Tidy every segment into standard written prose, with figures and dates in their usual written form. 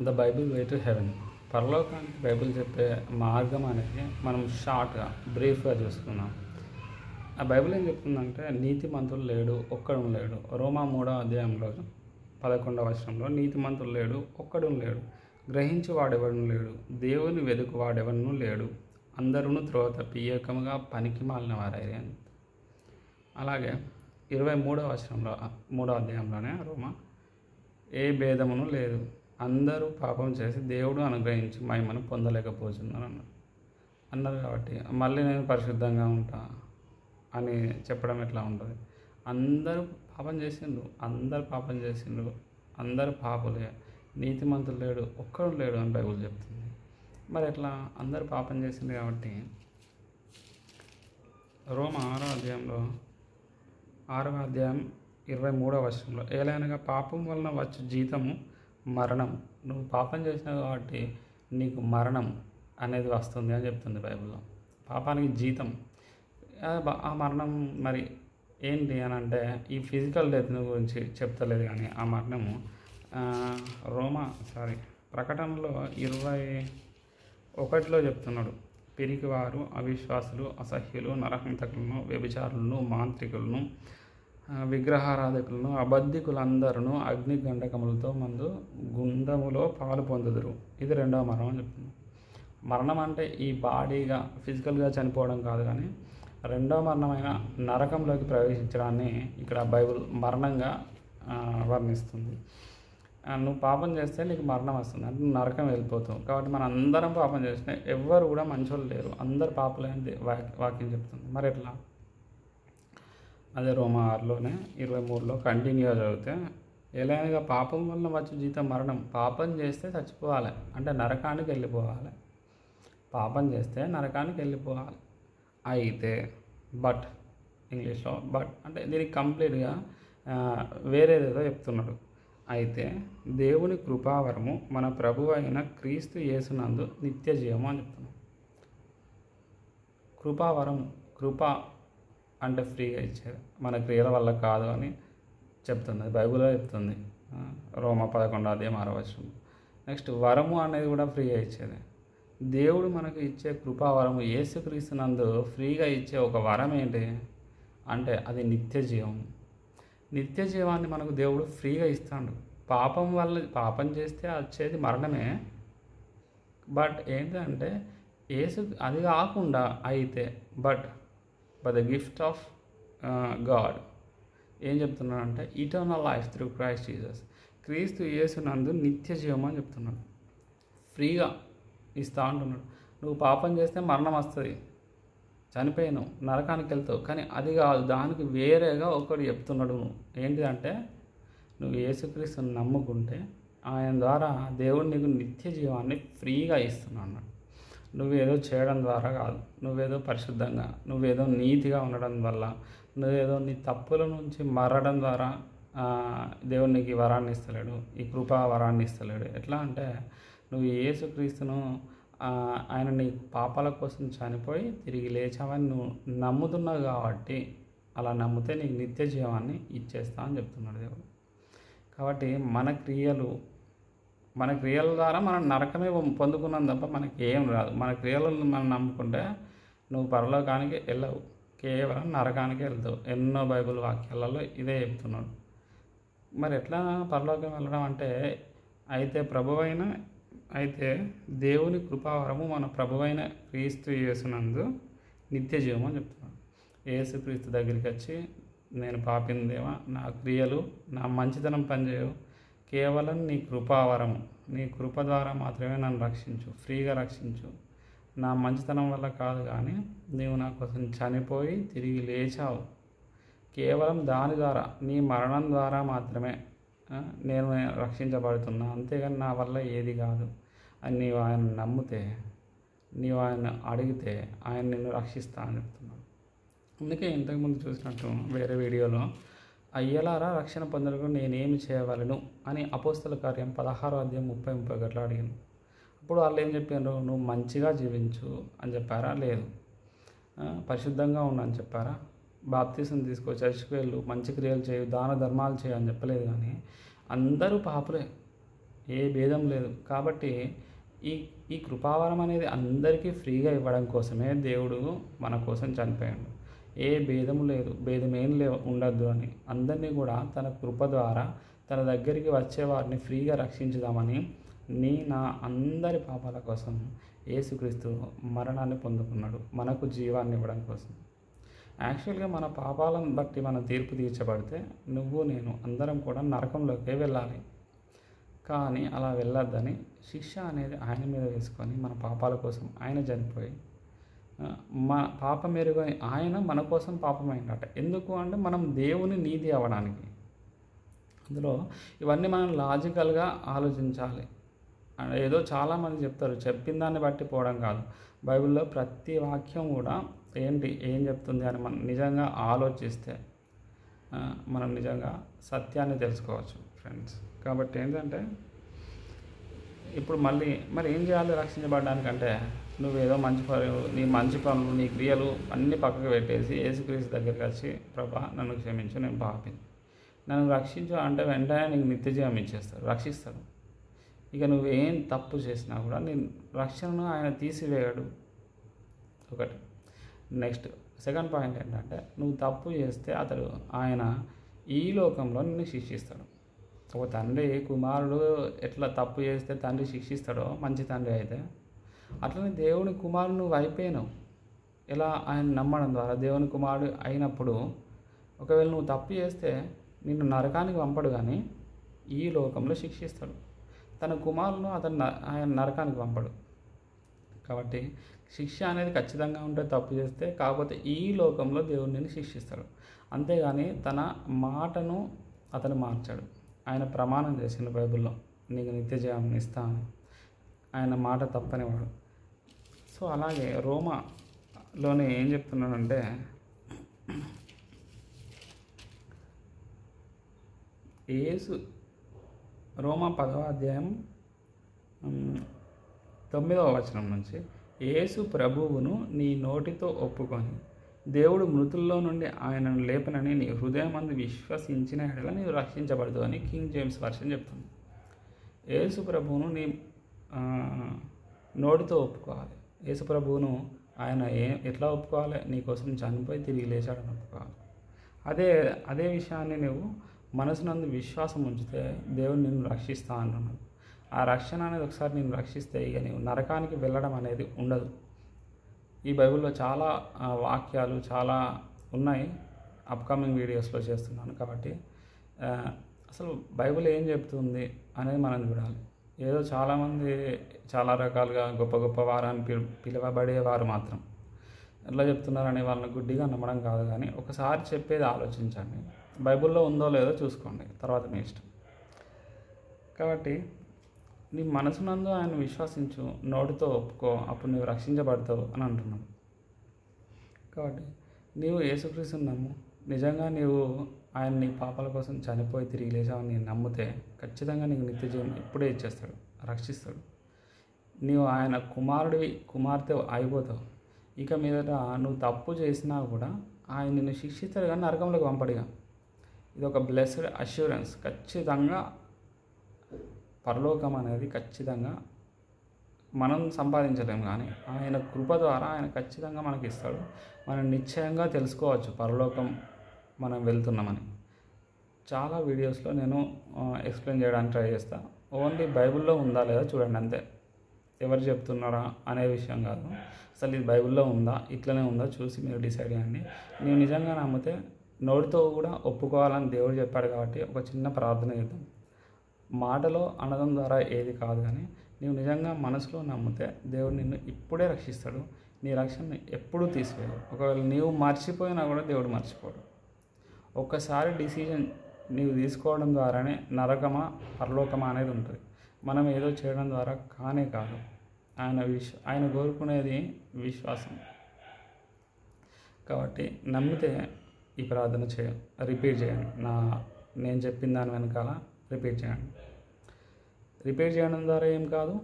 The Bible way to heaven. పరలోకానికి Bible చెప్పే మార్గం అనేది మనం షార్ట్గా బ్రీఫ్గా చూసుకున్నాం. ఆ బైబిల్ ఏం చెప్తుందంటే నీతిమంతుడు లేడు, ఒక్కడు లేడు. రోమా 3వ అధ్యాయంలో 11వ వచనంలో నీతిమంతుడు లేడు, ఒక్కడు లేడు, గ్రహించి వాడెవడను లేడు, దేవుని వెదుకు వాడెవడను లేడు, అందరూ త్రోవ తప్పి ఏకముగా పనికి మాలిన వారైరి అని. అలాగే 23వ వచనంలో 3వ అధ్యాయంలోనే రోమా ఏ భేదమును లేదు, అందరూ పాపం చేసి దేవుడు అనుగ్రహించి మహిమను పొందలేకపోతున్నారు అన్నారు కాబట్టి మళ్ళీ నేను పరిశుద్ధంగా ఉంటా అని చెప్పడం ఎట్లా ఉంటుంది? అందరూ పాపం చేసిండ్రు, అందరూ పాపులే, నీతిమంతులు లేడు, ఒక్కడు లేడు అని బైబిల్ చెప్తుంది. మరి ఎట్లా? అందరూ పాపం చేసిండ్రు కాబట్టి రోమా 6వ అధ్యాయం 23వ వచనంలో ఏలైనగా పాపం వలన వచ్చు జీతము మరణం. నువ్వు పాపం చేసినావు కాబట్టి నీకు మరణం అనేది వస్తుంది అని చెప్తుంది బైబిల్లో. పాపానికి జీతం. ఆ మరణం మరి ఏంటి అని అంటే ఈ ఫిజికల్ డెత్ గురించి చెప్తలేదు, కానీ ఆ మరణము ప్రకటనలో 21లో చెప్తున్నాడు. పిరికివారు, అవిశ్వాసులు, అసహ్యులు, నరహంతకులను, వ్యభిచారులను, మాంత్రికులను, విగ్రహారాధకులను, అబద్ధికులందరూ అగ్ని గండకములతో మందు గుండములో పాలు పొందుదురు. ఇది 2వ మరణం అని చెప్తుంది. మరణం అంటే ఈ బాడీగా ఫిజికల్గా చనిపోవడం కాదు, కానీ 2వ మరణమైన నరకంలోకి ప్రవేశించడాన్ని ఇక్కడ బైబిల్ మరణంగా వర్ణిస్తుంది. నువ్వు పాపం చేస్తే నీకు మరణం వస్తుంది అంటే నువ్వు నరకం వెళ్ళిపోతావు. కాబట్టి మన అందరం పాపం చేసినా ఎవ్వరు కూడా మంచోళ్ళు లేరు, అందరు పాపలే అని వాక్యం చెప్తుంది. మరి ఎట్లా? అదే రోమా 6లోనే 23లో కంటిన్యూగా చదివితే ఎలాగైనా పాపం వల్ల వచ్చే జీతం మరణం. పాపం చేస్తే చచ్చిపోవాలి అంటే నరకానికి వెళ్ళిపోవాలి. పాపం చేస్తే నరకానికి వెళ్ళిపోవాలి. అయితే బట్ ఇంగ్లీష్లో బట్ అంటే దీనికి కంప్లీట్గా వేరేదేదో చెప్తున్నాడు. అయితే దేవుని కృపావరము మన ప్రభువు అయిన క్రీస్తు యేసునందు నిత్య జీవము అని చెప్తున్నాడు. కృప అంటే ఫ్రీగా ఇచ్చేది, మన క్రియల వల్ల కాదు అని చెప్తుంది బైబిల్లో చెప్తుంది. రోమా 11వ అధ్యాయం 6వ వచనం. నెక్స్ట్ వరము అనేది కూడా ఫ్రీగా ఇచ్చేది. దేవుడు మనకు ఇచ్చే కృపావరము యేసుక్రీస్తునందు ఫ్రీగా ఇచ్చే ఒక వరం ఏంటి అంటే అది నిత్య జీవం. నిత్య జీవాన్ని మనకు దేవుడు ఫ్రీగా ఇస్తాడు. పాపం చేస్తే వచ్చేది మరణమే. బట్ ఏంటంటే అది కాకుండా అయితే but the gift of God ఏం చెప్తున్నాడంటే eternal life through Christ Jesus. క్రీస్తు యేసునందు నిత్య జీవం అని చెప్తున్నాడు. ఫ్రీగా ఇస్తా అంటున్నాడు. నువ్వు పాపం చేస్తే మరణం వస్తుంది, చనిపోయాను, నరకానికి వెళ్తావు. కానీ అది కాదు, దానికి వేరేగా ఒకటి చెప్తున్నాడు. ఏంటిదంటే నువ్వు యేసుక్రీస్తుని నమ్ముకుంటే ఆయన ద్వారా దేవుడు నీకు నిత్య జీవాన్ని ఫ్రీగా ఇస్తున్నాడు. నువ్వేదో చేయడం ద్వారా కాదు, నువ్వేదో పరిశుద్ధంగా, నువ్వేదో నీతిగా ఉండడం వల్ల, నువ్వేదో నీ తప్పుల నుంచి మరడం ద్వారా దేవుడు నీకు ఈ వరాన్ని ఇస్తలేడు, ఈ కృపా వరాన్ని ఇస్తలేడు. ఎట్లా అంటే నువ్వు యేసుక్రీస్తును ఆయన నీ పాపాల కోసం చనిపోయి తిరిగి లేచావని నువ్వు నమ్ముతున్నావు కాబట్టి అలా నమ్మితే నీకు నిత్య జీవాన్ని ఇచ్చేస్తా అని చెప్తున్నాడు దేవుడు. కాబట్టి మన క్రియల ద్వారా మనం నరకమే పొందుకున్నాం తప్ప మనకి ఏం రాదు. మన క్రియలను మనం నమ్ముకుంటే నువ్వు పరలోకానికి వెళ్ళవు, కేవలం నరకానికి వెళ్తావు. ఎన్నో బైబిల్ వాక్యాలలో ఇదే చెప్తున్నాడు. మరి ఎట్లా పరలోకం వెళ్ళడం అంటే అయితే దేవుని కృపావరము మన ప్రభువైన క్రీస్తు యేసునందు నిత్య జీవం అని చెప్తున్నాడు. యేసుక్రీస్తు దగ్గరికి వచ్చి నేను పాపిన దేవా, నా క్రియలు నా మంచితనం పనిచేయవు, కేవలం నీ కృపావరము, నీ కృప ద్వారా మాత్రమే నన్ను రక్షించు, ఫ్రీగా రక్షించు. నా మంచితనం వల్ల కాదు, కానీ నీవు నా కోసం చనిపోయి తిరిగి లేచావు, కేవలం దాని ద్వారా నీ మరణం ద్వారా మాత్రమే నేను రక్షించబడుతున్నా, అంతేగాని నా వల్ల ఏది కాదు అని నీవు ఆయన నమ్మితే, నీవు ఆయన అడిగితే ఆయన నిన్ను రక్షిస్తా అని చెప్తున్నాడు. అందుకే ఇంతకుముందు చూసినట్టు వేరే వీడియోలో అయ్యలారా రక్షణ పొందడానికి నేనేమి చేయవలను అని అపోస్తల కార్యం 16వ అధ్యాయం 30-31 అడిగాను. అప్పుడు వాళ్ళు ఏం చెప్పారు? నువ్వు మంచిగా జీవించు అని చెప్పారా? లేదు. పరిశుద్ధంగా ఉన్నా అని చెప్పారా? బాప్తీసం తీసుకో, చర్చికి వెళ్ళు, మంచి క్రియలు చేయు, దాన ధర్మాలు చేయ అని చెప్పలేదు. కానీ అందరూ పాపులే, ఏ భేదం లేదు. కాబట్టి ఈ ఈ కృపావరం అనేది అందరికీ ఫ్రీగా ఇవ్వడం కోసమే దేవుడు మన కోసం చనిపోయాడు. ఏ భేదం లేదు, భేదమేం ఉండద్దు అని అందరినీ కూడా తన కృప ద్వారా తన దగ్గరికి వచ్చే వారిని ఫ్రీగా రక్షించుదామని నా అందరి పాపాల కోసం యేసుక్రీస్తు మరణాన్ని పొందుకున్నాడు, మనకు జీవాన్ని ఇవ్వడం కోసం. యాక్చువల్గా మన పాపాలను బట్టి మనం తీర్పు తీర్చబడితే నువ్వు నేను అందరం కూడా నరకంలోకే వెళ్ళాలి. కానీ అలా వెళ్ళొద్దని శిక్ష అనేది ఆయన మీద వేసుకొని మన పాపాల కోసం ఆయన చనిపోయి మా పాపం ఎరుగని ఆయన మన కోసం పాపమైందట. ఎందుకు అంటే మనం దేవుని నీతి అవ్వడానికి. అందులో ఇవన్నీ మనం లాజికల్గా ఆలోచించాలి. ఏదో చాలామంది చెప్తారు, చెప్పిన దాన్ని బట్టి పోవడం కాదు. బైబిల్లో ప్రతి వాక్యం కూడా ఏం చెప్తుంది అని మనం నిజంగా ఆలోచిస్తే మనం నిజంగా సత్యాన్ని తెలుసుకోవచ్చు ఫ్రెండ్స్. కాబట్టి ఏంటంటే ఇప్పుడు మరి ఏం చేయాలి రక్షించబడడానికంటే, నువ్వేదో నీ మంచి పనులు నీ క్రియలు అన్నీ పక్కకు పెట్టేసి యేసుక్రీస్తు దగ్గరికి వచ్చి, ప్రభా నన్ను క్షమించు, నేను పాపిని, నన్ను రక్షించు అంటే వెంటనే నీకు నిత్యజీవం రక్షిస్తాడు. ఇక నువ్వేం తప్పు చేసినా కూడా నేను రక్షణను ఆయన తీసివేయడు. ఒకటి. నెక్స్ట్ సెకండ్ పాయింట్ ఏంటంటే, నువ్వు తప్పు చేస్తే ఆయన ఈ లోకంలో నిన్ను శిక్షిస్తాడు. ఒక తండ్రి కుమారుడు ఎట్లా తప్పు చేస్తే తండ్రి శిక్షిస్తాడో మంచి తండ్రి అయితే, అట్లనే దేవుని కుమారుడు నువ్వు అయిపోయినావు. ఇలా ఆయన నమ్మడం ద్వారా దేవుని కుమారుడు అయినప్పుడు ఒకవేళ నువ్వు తప్పు చేస్తే నిన్ను నరకానికి పంపడు, కానీ ఈ లోకంలో శిక్షిస్తాడు. తన కుమారులను ఆయన నరకానికి పంపడు. కాబట్టి శిక్ష అనేది ఖచ్చితంగా ఉంటే తప్పు చేస్తే, కాకపోతే ఈ లోకంలో దేవుడు నిన్ను శిక్షిస్తాడు. అంతేగాని తన మాటను అతను మార్చాడు. ఆయన ప్రమాణం చేసిండు బైబిల్లో, నీకు నిత్యజీవం ఇస్తాను, ఆయన మాట తప్పనివాడు. సో అలాగే రోమాలోనే ఏం చెప్తున్నాడంటే, రోమా 10వ అధ్యాయం 9వ వచనం నుంచి, యేసు ప్రభువును నీ నోటితో ఒప్పుకొని దేవుడు మృతుల్లో నుండి ఆయనను లేపనని నీ హృదయమందు విశ్వసించిన ఎడల నీవు రక్షించబడదు అని కింగ్ జేమ్స్ వర్షన్ చెప్తుంది. యేసు ప్రభువును నీ నోటితో ఒప్పుకోవాలి. యేసు ప్రభువును ఆయన ఎట్లా ఒప్పుకోవాలి? నీ కోసం చనిపోయి తిరిగి లేచాడని ఒప్పుకోవాలి. అదే విషయాన్ని నువ్వు మనసునందు విశ్వాసం ఉంచితే దేవుడు నిన్ను రక్షిస్తా అంటున్నాడు. ఆ రక్షణ అనేది ఒకసారి నేను రక్షిస్తే ఇక నీవు నరకానికి వెళ్ళడం అనేది ఉండదు. ఈ బైబిల్లో చాలా వాక్యాలు చాలా ఉన్నాయి, అప్కమింగ్ వీడియోస్లో చేస్తున్నాను. కాబట్టి అసలు బైబిల్ ఏం చెప్తుంది అనేది మనం చూడాలి. ఏదో చాలామంది చాలా రకాలుగా గొప్ప గొప్ప వారాన్ని పిలువబడేవారు మాత్రం ఎట్లా చెప్తున్నారని వాళ్ళని గుడ్డిగా నమ్మడం కాదు, కానీ ఒకసారి చెప్పేది ఆలోచించండి. బైబిల్లో ఉందో లేదో చూసుకోండి, తర్వాత మీ ఇష్టం. కాబట్టి నీ మనసునందు ఆయన విశ్వసించు, నోటితో ఒప్పుకో, అప్పుడు నువ్వు రక్షించబడతావు అని అంటున్నాను. కాబట్టి నీవు యేసుక్రీస్తుని నమ్ము. నిజంగా నీవు ఆయన నీ పాపాల కోసం చనిపోయి తిరిగి లేచావని నేను నమ్మితే ఖచ్చితంగా నీకు నిత్యజీవం ఇప్పుడే ఇచ్చేస్తాడు, రక్షిస్తాడు. నీవు ఆయన కుమార్తె అయిపోతావు. ఇక మీదట నువ్వు తప్పు చేసినా కూడా ఆయన నిన్ను శిక్షిస్తాడు, కానీ నరకంలోకి పంపడిగా. ఇది ఒక బ్లెస్డ్ అష్యూరెన్స్. ఖచ్చితంగా పరలోకం అనేది ఖచ్చితంగా మనం సంపాదించలేము, కానీ ఆయన కృప ద్వారా ఆయన ఖచ్చితంగా మనకి ఇస్తాడు. మనం నిశ్చయంగా తెలుసుకోవచ్చు పరలోకం మనం వెళ్తున్నామని. చాలా వీడియోస్లో నేను ఎక్స్ప్లెయిన్ చేయడానికి ట్రై చేస్తాను. ఓన్లీ బైబిల్లో ఉందా లేదా చూడండి అంతే. ఎవరు చెప్తున్నారా అనే విషయం కాదు, అసలు ఇది బైబిల్లో ఉందా, ఇట్లనే ఉందా చూసి మీరు డిసైడ్ చేయండి. ನೀವು నిజంగా నమ్మితే నోటితో కూడా ఒప్పుకోవాలని దేవుడు చెప్పాడు. కాబట్టి ఒక చిన్న ప్రార్థన చేద్దాం. మాటలో అనడం ద్వారా ఏది కాదు, కానీ నీవు నిజంగా మనసులో నమ్మితే దేవుడు నిన్ను ఇప్పుడే రక్షిస్తాడు. నీ రక్షణని ఎప్పుడూ తీసివేయడు. ఒకవేళ నీవు మర్చిపోయినా కూడా దేవుడు మర్చిపోడు. ఒక్కసారి డిసిజన్ నీవు తీసుకోవడం ద్వారానే నరకమా పరలోకమా అనేది ఉంటుంది. మనం ఏదో చేయడం ద్వారా కానే కాదు. ఆయన కోరుకునేది విశ్వాసం. కాబట్టి నమ్మితే ఈ ప్రార్థన రిపీట్ చేయండి. నేను చెప్పిన దాని వెనకాల రిపీట్ చేయండి. రిపీట్ చేయడం ద్వారా ఏం కాదు,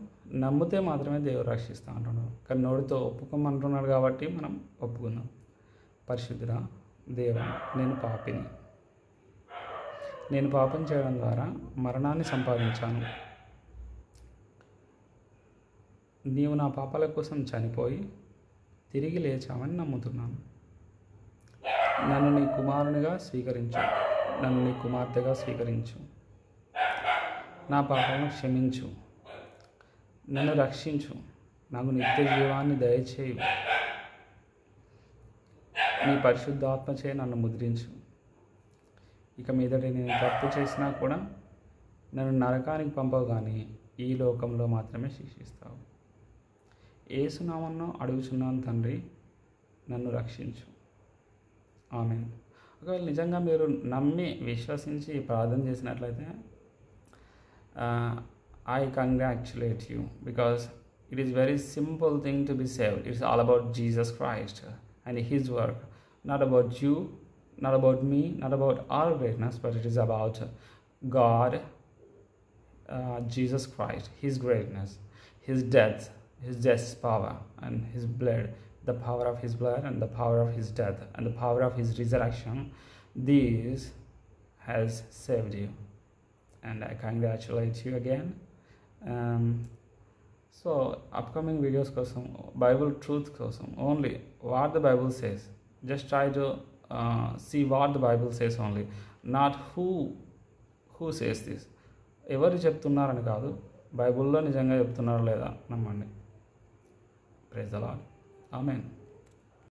నమ్మితే మాత్రమే దేవుడు రక్షిస్తా అంటున్నాడు. కానీ నోటితో ఒప్పుకోమంటున్నాడు కాబట్టి మనం ఒప్పుకుందాం. పరిశుద్ధుడా దేవా, నేను పాపం చేయడం ద్వారా మరణాన్ని సంపాదించాను. నీవు నా పాపాల కోసం చనిపోయి తిరిగి లేచావని నమ్ముతున్నాను. నన్ను నీ కుమారునిగా స్వీకరించు, నన్ను నీ కుమార్తెగా స్వీకరించు. నా పాపాలను క్షమించు, నన్ను రక్షించు, నాకు నిత్య జీవాన్ని దయచేయు. నీ పరిశుద్ధాత్మచే నన్ను ముద్రించు. ఇక మీదట నేను తప్పు చేసినా కూడా నన్ను నరకానికి పంపవు, కానీ ఈ లోకంలో మాత్రమే శిక్షిస్తావు. యేసునామమున అడుగుచున్నాను తండ్రి, నన్ను రక్షించు. ఆమేన్. ఒకవేళ నిజంగా మీరు నమ్మి విశ్వసించి ప్రార్థన చేసినట్లయితే I congratulate you, because it is very simple thing to be saved. It's all about Jesus Christ and His work, not about you, not about me, not about our greatness, but it is about God, Jesus Christ, His greatness, His death's power, and His blood, the power of His blood and the power of His death and the power of His resurrection. These has saved you, and I congratulate you again. So upcoming videos కోసం, Bible truth కోసం, only what the Bible says. Just try to see what the Bible says only, not who says this. ఎవరు చెప్తున్నారని కాదు, బైబిల్లో నిజంగా చెప్తున్నారో లేదా నమ్మండి. Praise the Lord. ఆమేన్.